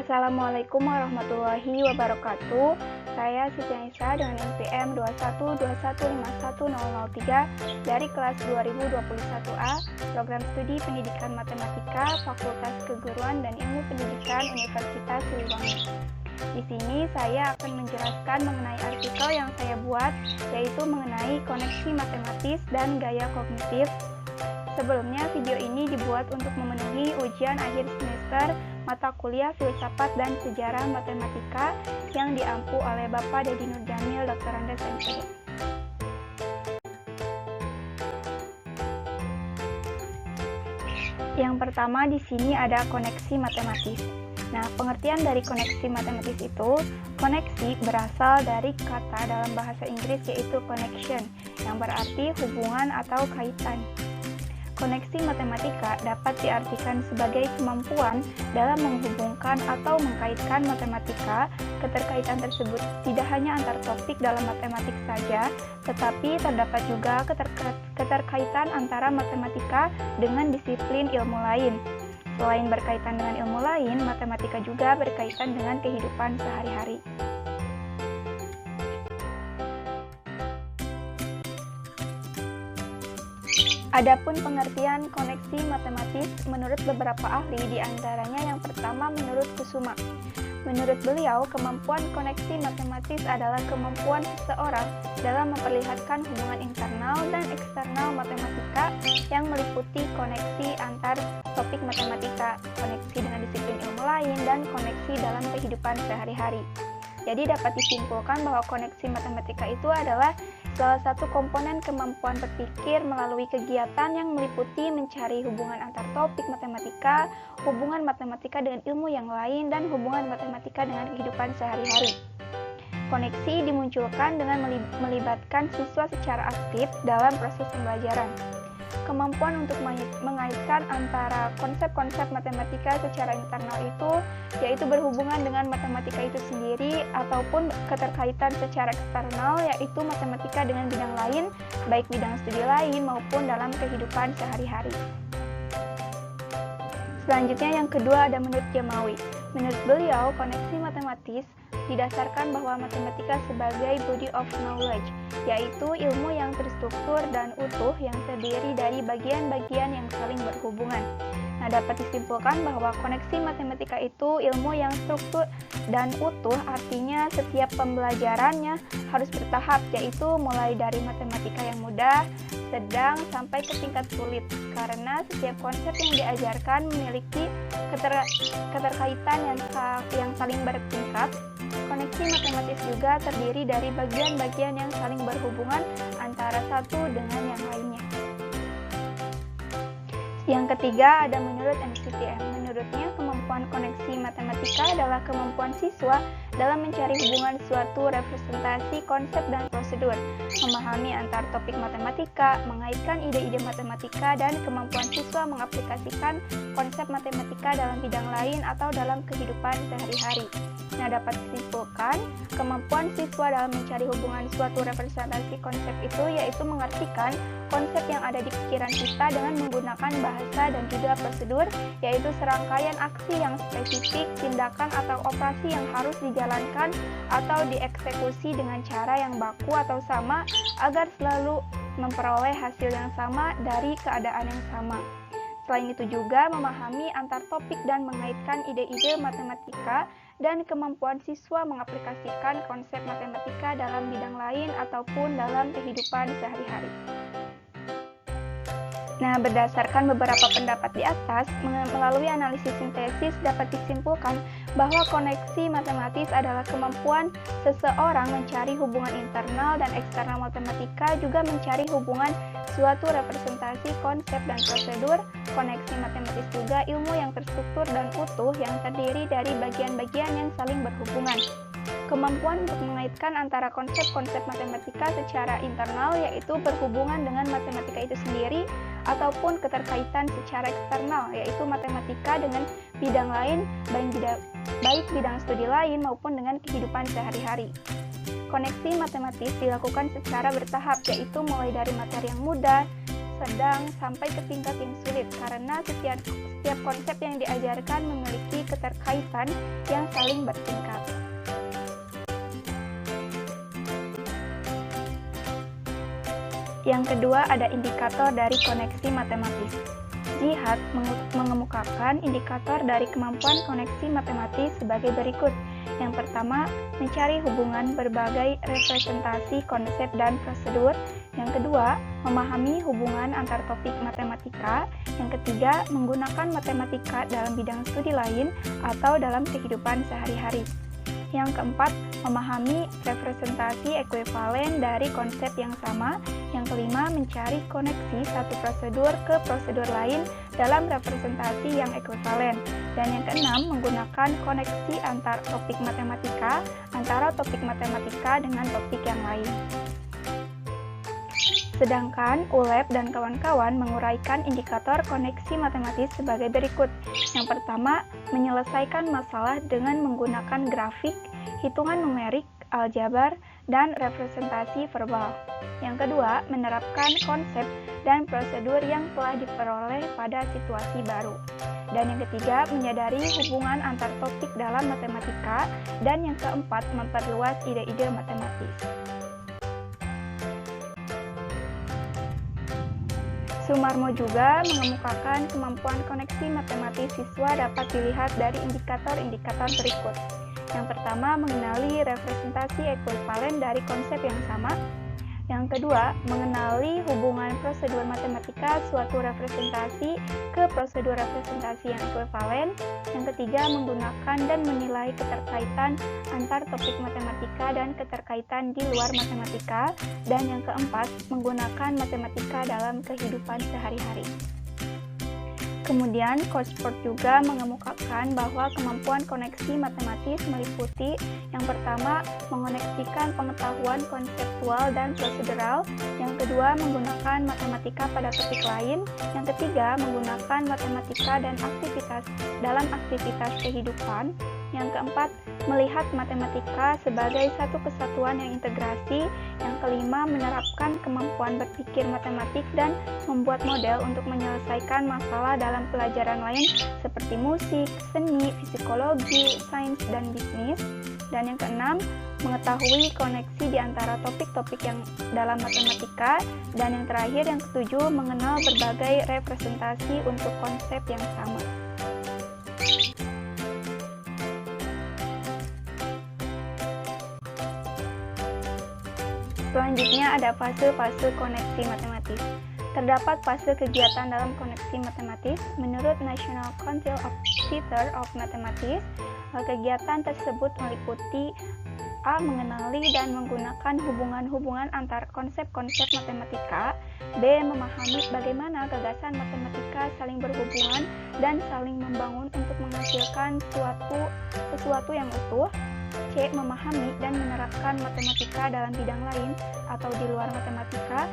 Assalamualaikum warahmatullahi wabarakatuh. Saya Siti Aisyah dengan NPM 212151003 dari kelas 2021A, Program Studi Pendidikan Matematika, Fakultas Keguruan dan Ilmu Pendidikan Universitas Siliwangi. Di sini saya akan menjelaskan mengenai artikel yang saya buat, yaitu mengenai koneksi matematis dan gaya kognitif. Sebelumnya, video ini dibuat untuk memenuhi ujian akhir semester mata kuliah Filsafat dan Sejarah Matematika yang diampu oleh Bapak Dedi Nurjamil, Dr. Andes MPD. Yang pertama di sini ada koneksi matematis. Nah, pengertian dari koneksi matematis itu, koneksi berasal dari kata dalam bahasa Inggris yaitu connection, yang berarti hubungan atau kaitan. Koneksi matematika dapat diartikan sebagai kemampuan dalam menghubungkan atau mengkaitkan matematika. Keterkaitan tersebut tidak hanya antar topik dalam matematik saja, tetapi terdapat juga keterkaitan antara matematika dengan disiplin ilmu lain. Selain berkaitan dengan ilmu lain, matematika juga berkaitan dengan kehidupan sehari-hari. Adapun pengertian koneksi matematis menurut beberapa ahli, diantaranya yang pertama menurut Kusuma. Menurut beliau, kemampuan koneksi matematis adalah kemampuan seseorang dalam memperlihatkan hubungan internal dan eksternal matematika yang meliputi koneksi antar topik matematika, koneksi dengan disiplin ilmu lain, dan koneksi dalam kehidupan sehari-hari. Jadi dapat disimpulkan bahwa koneksi matematika itu adalah salah satu komponen kemampuan berpikir melalui kegiatan yang meliputi mencari hubungan antar topik matematika, hubungan matematika dengan ilmu yang lain, dan hubungan matematika dengan kehidupan sehari-hari. Koneksi dimunculkan dengan melibatkan siswa secara aktif dalam proses pembelajaran. Kemampuan untuk mengaitkan antara konsep-konsep matematika secara internal itu, yaitu berhubungan dengan matematika itu sendiri, ataupun keterkaitan secara eksternal, yaitu matematika dengan bidang lain, baik bidang studi lain maupun dalam kehidupan sehari-hari. Selanjutnya yang kedua ada menurut Jamawi. Menurut beliau, koneksi matematis didasarkan bahwa matematika sebagai body of knowledge, yaitu ilmu yang terstruktur dan utuh yang terdiri dari bagian-bagian yang saling berhubungan. Nah, dapat disimpulkan bahwa koneksi matematika itu ilmu yang struktur dan utuh, artinya setiap pembelajarannya harus bertahap, yaitu mulai dari matematika yang mudah, sedang, sampai ke tingkat sulit, karena setiap konsep yang diajarkan memiliki keterkaitan yang saling bertingkat. Koneksi matematis juga terdiri dari bagian-bagian yang saling berhubungan antara satu dengan yang lainnya. Yang ketiga ada menurut MCTM. Menurutnya, kemampuan koneksi matematika adalah kemampuan siswa dalam mencari hubungan suatu representasi konsep dan prosedur, memahami antar topik matematika, mengaitkan ide-ide matematika, dan kemampuan siswa mengaplikasikan konsep matematika dalam bidang lain atau dalam kehidupan sehari-hari. Nah, dapat disimpulkan, kemampuan siswa dalam mencari hubungan suatu representasi konsep itu yaitu mengartikan konsep yang ada di pikiran kita dengan menggunakan bahasa dan juga prosedur, yaitu serangkaian aksi yang spesifik, tindakan atau operasi yang harus dijalankan atau dieksekusi dengan cara yang baku atau sama agar selalu memperoleh hasil yang sama dari keadaan yang sama. Selain itu juga memahami antar topik dan mengaitkan ide-ide matematika dan kemampuan siswa mengaplikasikan konsep matematika dalam bidang lain ataupun dalam kehidupan sehari-hari. Nah, berdasarkan beberapa pendapat di atas, melalui analisis sintesis dapat disimpulkan bahwa koneksi matematis adalah kemampuan seseorang mencari hubungan internal dan eksternal matematika, juga mencari hubungan suatu representasi konsep dan prosedur. Koneksi matematis juga ilmu yang terstruktur dan utuh yang terdiri dari bagian-bagian yang saling berhubungan. Kemampuan untuk mengaitkan antara konsep-konsep matematika secara internal, yaitu berhubungan dengan matematika itu sendiri, ataupun keterkaitan secara eksternal, yaitu matematika dengan bidang lain, baik bidang studi lain maupun dengan kehidupan sehari-hari. Koneksi matematis dilakukan secara bertahap, yaitu mulai dari materi yang mudah, sedang, sampai ke tingkat yang sulit, karena setiap konsep yang diajarkan memiliki keterkaitan yang saling bertingkat. Yang kedua, ada indikator dari koneksi matematis. Jihad mengemukakan indikator dari kemampuan koneksi matematis sebagai berikut. Yang pertama, mencari hubungan berbagai representasi konsep dan prosedur. Yang kedua, memahami hubungan antar topik matematika. Yang ketiga, menggunakan matematika dalam bidang studi lain atau dalam kehidupan sehari-hari. Yang keempat, memahami representasi ekuivalen dari konsep yang sama. Yang kelima, mencari koneksi satu prosedur ke prosedur lain dalam representasi yang ekuivalen. Dan yang keenam, menggunakan koneksi antar topik matematika antara topik matematika dengan topik yang lain. Sedangkan ULEB dan kawan-kawan menguraikan indikator koneksi matematis sebagai berikut. Yang pertama, menyelesaikan masalah dengan menggunakan grafik, hitungan numerik, aljabar, dan representasi verbal. Yang kedua, menerapkan konsep dan prosedur yang telah diperoleh pada situasi baru. Dan yang ketiga, menyadari hubungan antar topik dalam matematika. Dan yang keempat, memperluas ide-ide matematis. Sumarmo juga mengemukakan kemampuan koneksi matematis siswa dapat dilihat dari indikator-indikator berikut. Yang pertama, mengenali representasi ekuivalen dari konsep yang sama. Yang kedua, mengenali hubungan prosedur matematika suatu representasi ke prosedur representasi yang ekuivalen. Yang ketiga, menggunakan dan menilai keterkaitan antar topik matematika dan keterkaitan di luar matematika. Dan yang keempat, menggunakan matematika dalam kehidupan sehari-hari. Kemudian, Coachport juga mengemukakan bahwa kemampuan koneksi matematis meliputi yang pertama, mengoneksikan pengetahuan konseptual dan prosedural. Yang kedua, menggunakan matematika pada topik lain. Yang ketiga, menggunakan matematika dan aktivitas dalam aktivitas kehidupan. Yang keempat, melihat matematika sebagai satu kesatuan yang integrasi. Yang kelima, menerapkan kemampuan berpikir matematik dan membuat model untuk menyelesaikan masalah dalam pelajaran lain seperti musik, seni, psikologi, sains, dan bisnis. Dan yang keenam, mengetahui koneksi di antara topik-topik yang dalam matematika. Dan yang terakhir, yang ketujuh, mengenal berbagai representasi untuk konsep yang sama. Selanjutnya ada fase-fase koneksi matematis. Terdapat fase kegiatan dalam koneksi matematis. Menurut National Council of Theatre of Mathematics, kegiatan tersebut meliputi A. Mengenali dan menggunakan hubungan-hubungan antar konsep-konsep matematika. B. Memahami bagaimana gagasan matematika saling berhubungan dan saling membangun untuk menghasilkan sesuatu yang utuh. C. Memahami dan menerapkan matematika dalam bidang lain atau di luar matematika.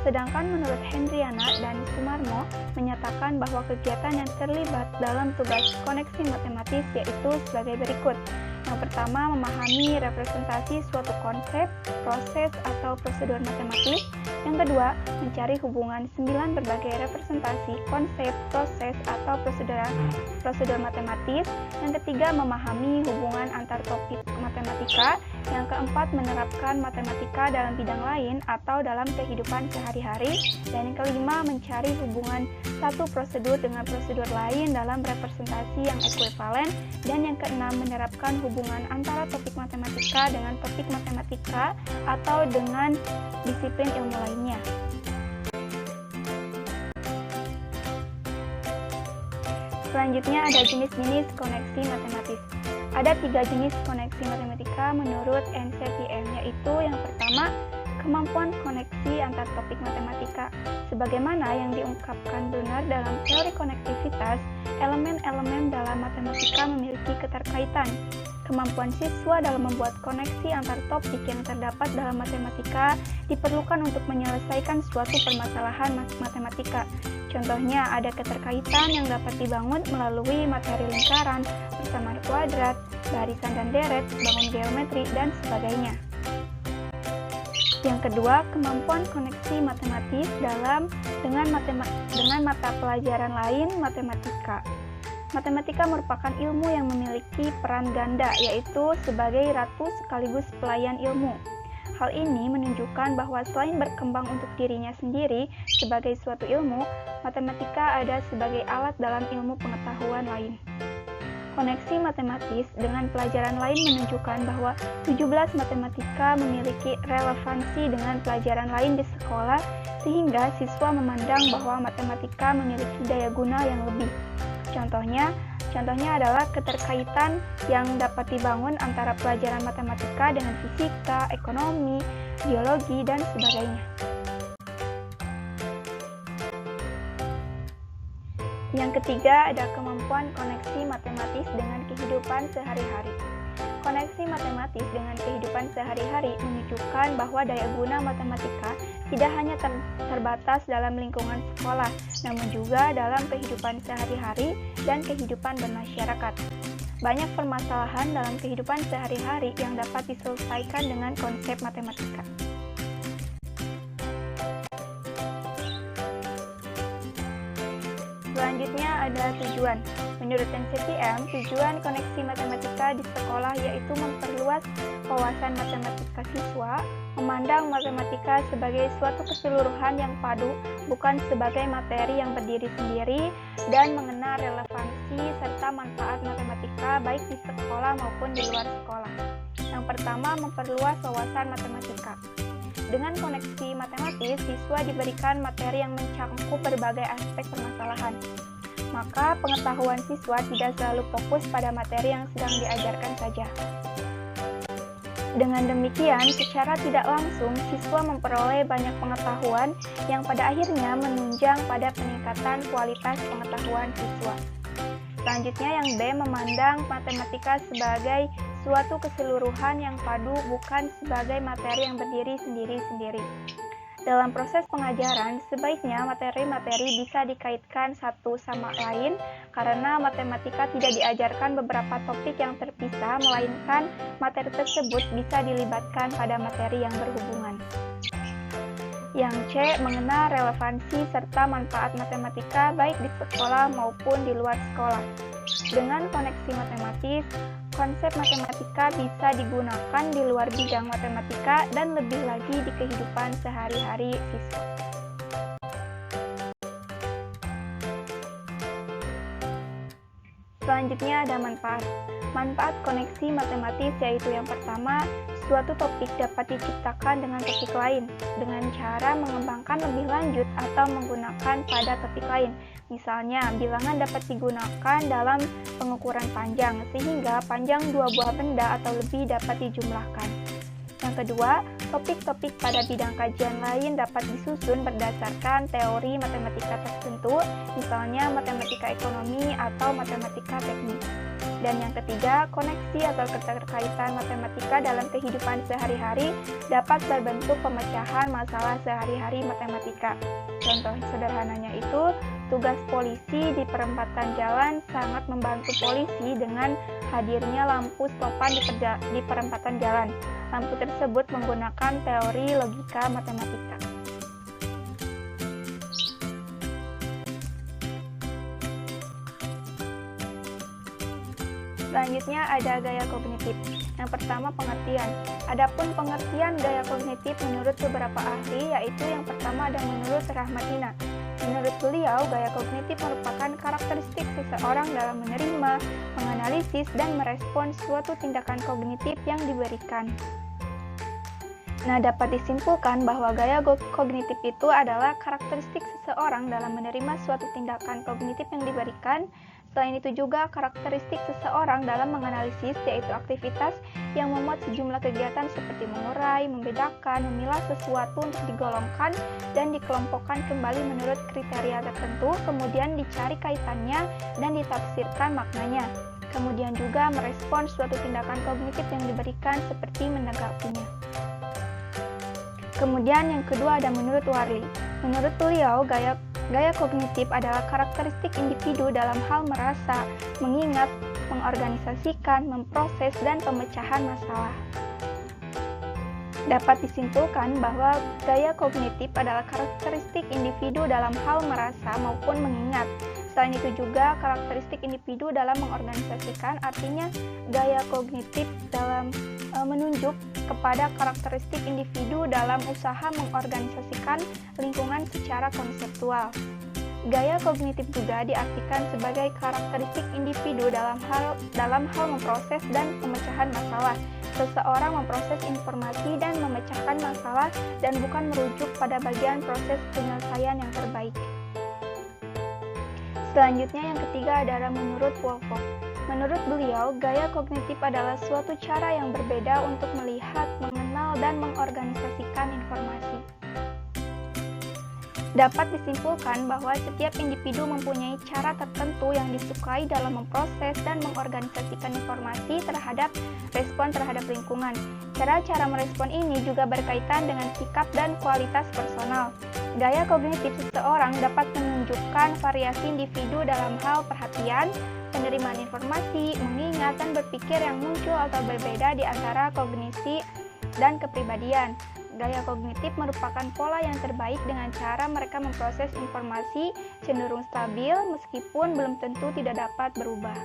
Sedangkan menurut Hendriana dan Sumarmo menyatakan bahwa kegiatan yang terlibat dalam tugas koneksi matematis yaitu sebagai berikut. Yang pertama, memahami representasi suatu konsep, proses, atau prosedur matematis. Yang kedua, mencari hubungan 9 berbagai representasi, konsep, proses, atau prosedur matematis. Yang ketiga, memahami hubungan antar topik matematika. Yang keempat, menerapkan matematika dalam bidang lain atau dalam kehidupan sehari-hari. Dan yang kelima, mencari hubungan satu prosedur dengan prosedur lain dalam representasi yang ekuivalen. Dan yang keenam, menerapkan hubungan antara topik matematika dengan topik matematika atau dengan disiplin ilmu lainnya. Selanjutnya ada jenis-jenis koneksi matematis. Ada 3 jenis koneksi matematika menurut NCTM, yaitu yang pertama, kemampuan koneksi antar topik matematika. Sebagaimana yang diungkapkan Brunner dalam teori konektivitas, elemen-elemen dalam matematika memiliki keterkaitan. Kemampuan siswa dalam membuat koneksi antar topik yang terdapat dalam matematika diperlukan untuk menyelesaikan suatu permasalahan matematika. Contohnya, ada keterkaitan yang dapat dibangun melalui materi lingkaran, persamaan kuadrat, barisan dan deret, bangun geometri, dan sebagainya. Yang kedua, kemampuan koneksi matematis dengan mata pelajaran lain matematika. Matematika merupakan ilmu yang memiliki peran ganda, yaitu sebagai ratu sekaligus pelayan ilmu. Hal ini menunjukkan bahwa selain berkembang untuk dirinya sendiri sebagai suatu ilmu, matematika ada sebagai alat dalam ilmu pengetahuan lain. Koneksi matematis dengan pelajaran lain menunjukkan bahwa 17 matematika memiliki relevansi dengan pelajaran lain di sekolah, sehingga siswa memandang bahwa matematika memiliki daya guna yang lebih. Contohnya adalah keterkaitan yang dapat dibangun antara pelajaran matematika dengan fisika, ekonomi, biologi, dan sebagainya. Yang ketiga, ada kemampuan koneksi matematis dengan kehidupan sehari-hari. Koneksi matematis dengan kehidupan sehari-hari menunjukkan bahwa daya guna matematika tidak hanya terbatas dalam lingkungan sekolah, namun juga dalam kehidupan sehari-hari dan kehidupan bermasyarakat. Banyak permasalahan dalam kehidupan sehari-hari yang dapat diselesaikan dengan konsep matematika. Selanjutnya ada tujuan. Menurut NCTM, tujuan koneksi matematika di sekolah yaitu memperluas wawasan matematika siswa, memandang matematika sebagai suatu keseluruhan yang padu, bukan sebagai materi yang berdiri sendiri, dan mengenal relevansi serta manfaat matematika baik di sekolah maupun di luar sekolah. Yang pertama, memperluas wawasan matematika. Dengan koneksi matematis, siswa diberikan materi yang mencakup berbagai aspek permasalahan. Maka pengetahuan siswa tidak selalu fokus pada materi yang sedang diajarkan saja. Dengan demikian, secara tidak langsung, siswa memperoleh banyak pengetahuan yang pada akhirnya menunjang pada peningkatan kualitas pengetahuan siswa. Selanjutnya yang B, memandang matematika sebagai suatu keseluruhan yang padu, bukan sebagai materi yang berdiri sendiri-sendiri. Dalam proses pengajaran, sebaiknya materi-materi bisa dikaitkan satu sama lain karena matematika tidak diajarkan beberapa topik yang terpisah, melainkan materi tersebut bisa dilibatkan pada materi yang berhubungan. Yang C, mengenal relevansi serta manfaat matematika baik di sekolah maupun di luar sekolah. Dengan koneksi matematis, konsep matematika bisa digunakan di luar bidang matematika dan lebih lagi di kehidupan sehari-hari siswa. Selanjutnya ada manfaat. Manfaat koneksi matematis yaitu yang pertama, suatu topik dapat diciptakan dengan topik lain dengan cara mengembangkan lebih lanjut atau menggunakan pada topik lain. Misalnya, bilangan dapat digunakan dalam pengukuran panjang sehingga panjang dua buah benda atau lebih dapat dijumlahkan. Yang kedua, topik-topik pada bidang kajian lain dapat disusun berdasarkan teori matematika tertentu, misalnya matematika ekonomi atau matematika teknik. Dan yang ketiga, koneksi atau keterkaitan matematika dalam kehidupan sehari-hari dapat berbentuk pemecahan masalah sehari-hari matematika. Contoh sederhananya itu, tugas polisi di perempatan jalan sangat membantu polisi dengan hadirnya lampu stopan di perempatan jalan. Lampu tersebut menggunakan teori logika matematika. Selanjutnya ada gaya kognitif. Yang pertama, pengertian. Adapun pengertian gaya kognitif menurut beberapa ahli, yaitu yang pertama ada menurut Rahmatina. Menurut beliau, gaya kognitif merupakan karakteristik seseorang dalam menerima, menganalisis, dan merespons suatu tindakan kognitif yang diberikan. Nah, dapat disimpulkan bahwa gaya kognitif itu adalah karakteristik seseorang dalam menerima suatu tindakan kognitif yang diberikan. Selain itu juga karakteristik seseorang dalam menganalisis, yaitu aktivitas yang memuat sejumlah kegiatan seperti mengurai, membedakan, memilah sesuatu untuk digolongkan dan dikelompokkan kembali menurut kriteria tertentu, kemudian dicari kaitannya dan ditafsirkan maknanya. Kemudian juga merespons suatu tindakan kognitif yang diberikan seperti menanggapinya. Kemudian yang kedua ada menurut Warli. Menurut beliau, Gaya kognitif adalah karakteristik individu dalam hal merasa, mengingat, mengorganisasikan, memproses, dan pemecahan masalah. Dapat disimpulkan bahwa gaya kognitif adalah karakteristik individu dalam hal merasa maupun mengingat. Selain itu juga karakteristik individu dalam mengorganisasikan, artinya gaya kognitif dalam menunjuk kepada karakteristik individu dalam usaha mengorganisasikan lingkungan secara konseptual. Gaya kognitif juga diartikan sebagai karakteristik individu dalam hal memproses dan pemecahan masalah. Seseorang memproses informasi dan memecahkan masalah dan bukan merujuk pada bagian proses penyelesaian yang terbaik. Selanjutnya yang ketiga adalah menurut Wolfok. Menurut beliau, gaya kognitif adalah suatu cara yang berbeda untuk melihat, mengenal, dan mengorganisasikan informasi. Dapat disimpulkan bahwa setiap individu mempunyai cara tertentu yang disukai dalam memproses dan mengorganisasikan informasi respon terhadap lingkungan. Cara-cara merespon ini juga berkaitan dengan sikap dan kualitas personal. Gaya kognitif seseorang dapat menunjukkan variasi individu dalam hal perhatian, penerimaan informasi, mengingat, dan berpikir yang muncul atau berbeda di antara kognisi dan kepribadian. Gaya kognitif merupakan pola yang terbaik dengan cara mereka memproses informasi cenderung stabil meskipun belum tentu tidak dapat berubah.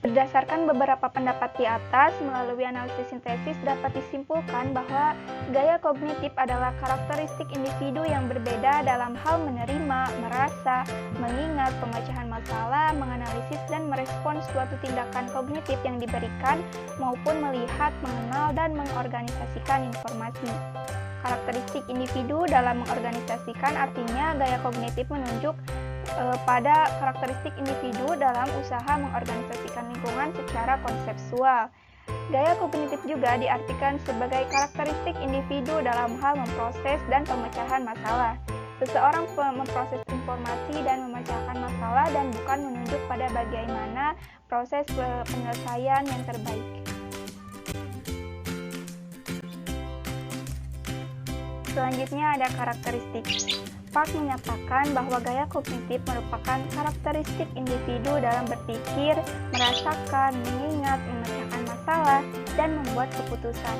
Berdasarkan beberapa pendapat di atas, melalui analisis sintesis dapat disimpulkan bahwa gaya kognitif adalah karakteristik individu yang berbeda dalam hal menerima, merasa, mengingat, pemecahan masalah, menganalisis dan merespons suatu tindakan kognitif yang diberikan, maupun melihat, mengenal, dan mengorganisasikan informasi. Karakteristik individu dalam mengorganisasikan artinya gaya kognitif menunjuk pada karakteristik individu dalam usaha mengorganisasikan lingkungan secara konseptual. Gaya kognitif juga diartikan sebagai karakteristik individu dalam hal memproses dan pemecahan masalah. Seseorang memproses informasi dan memecahkan masalah dan bukan menunjuk pada bagaimana proses penyelesaian yang terbaik. Selanjutnya ada karakteristik. Park menyatakan bahwa gaya kognitif merupakan karakteristik individu dalam berpikir, merasakan, mengingat, memecahkan masalah, dan membuat keputusan.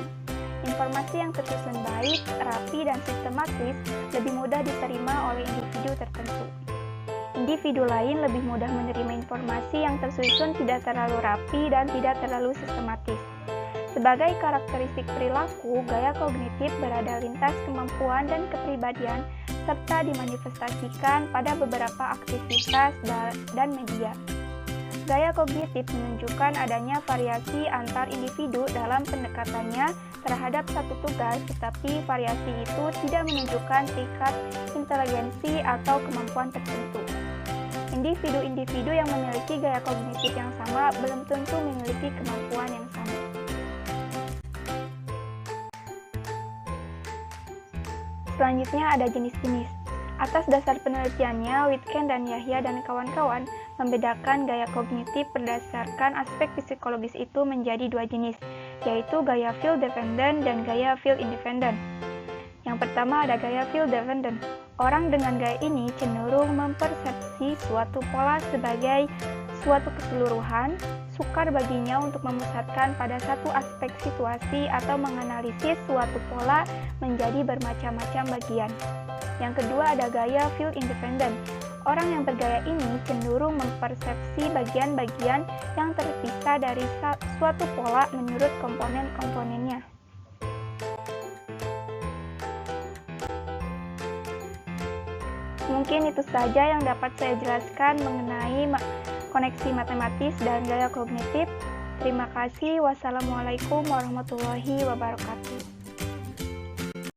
Informasi yang tersusun baik, rapi, dan sistematis lebih mudah diterima oleh individu tertentu. Individu lain lebih mudah menerima informasi yang tersusun tidak terlalu rapi dan tidak terlalu sistematis. Sebagai karakteristik perilaku, gaya kognitif berada lintas kemampuan dan kepribadian serta dimanifestasikan pada beberapa aktivitas dan media. Gaya kognitif menunjukkan adanya variasi antar individu dalam pendekatannya terhadap satu tugas, tetapi variasi itu tidak menunjukkan tingkat inteligensi atau kemampuan tertentu. Individu-individu yang memiliki gaya kognitif yang sama belum tentu memiliki kemampuan yang sama. Selanjutnya ada jenis-jenis. Atas dasar penelitiannya, Witken dan Yahya dan kawan-kawan membedakan gaya kognitif berdasarkan aspek psikologis itu menjadi dua jenis, yaitu gaya field dependent dan gaya field independent. Yang pertama ada gaya field dependent. Orang dengan gaya ini cenderung mempersepsi suatu pola sebagai suatu keseluruhan, sukar baginya untuk memusatkan pada satu aspek situasi atau menganalisis suatu pola menjadi bermacam-macam bagian. Yang kedua ada gaya field independent. Orang yang bergaya ini cenderung mempersepsi bagian-bagian yang terpisah dari suatu pola menurut komponen-komponennya. Mungkin itu saja yang dapat saya jelaskan mengenai koneksi matematis dan gaya kognitif. Terima kasih. Wassalamualaikum warahmatullahi wabarakatuh.